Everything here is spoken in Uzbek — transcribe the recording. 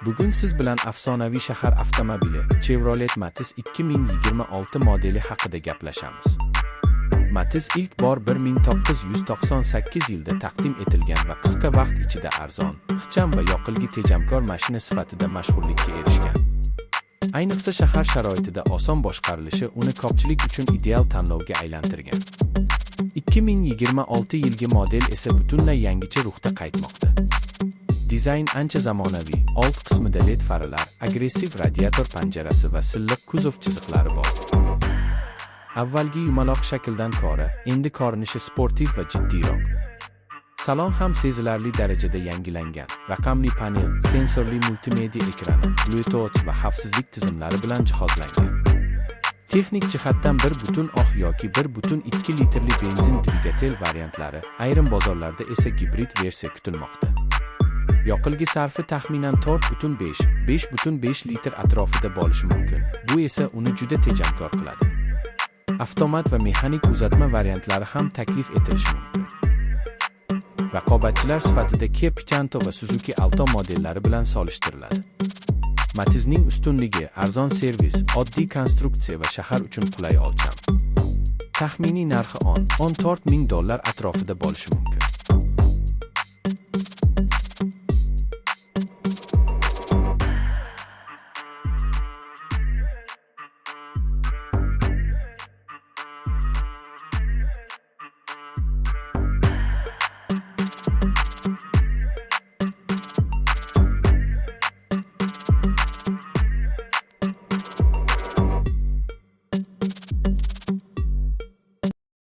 Bugun siz bilan afsonaviy shahar avtomobili Chevrolet Matiz 2026 modeli haqida gaplashamiz. Matiz ilk bor 1998 yilda taqdim etilgan va qisqa vaqt ichida arzon, ixcham va yoqilg'i tejamkor mashina sifatida mashhurlikka erishgan. Ayniqsa shahar sharoitida oson boshqarilishi uni ko'pchilik uchun ideal tanlovga aylantirgan. 2026 yilgi model esa butunlay yangicha ruhda qaytmoqda. Dizayn ancha zamonaviy, old qismida LED farlar, agressiv radiator panjarasi va silliq kuzov chiziqlari bor. Avvalgi yumaloq shakldan ko'ra, endi ko'rinishi sportiv va jiddiyroq. Salon ham sezilarli darajada yangilangan. Raqamli panel, sensorli multimedia ekrani, Bluetooth va xavfsizlik tizimlari bilan jihozlangan. Texnik jihatdan 1.0 yoki 1.2 litrli benzin dvigatel variantlari, ayrim bozorlarda esa gibrid versiya kutilmoqda. Yoqilg'i sarfi taxminan 4.5 litr atrofida bo'lishi mumkin. Bu esa uni juda tejamkor qiladi. Avtomat va mexanik uzatma variantlari ham taklif etilishi mumkin. Raqobatchilar sifatida Kia Picanto va Suzuki Alto modellari bilan solishtiriladi. Matizning ustunligi arzon servis, oddiy konstruksiya va shahar uchun qulay o'lcham. Taxminiy narxi $14 ming atrofida bo'lishi mumkin.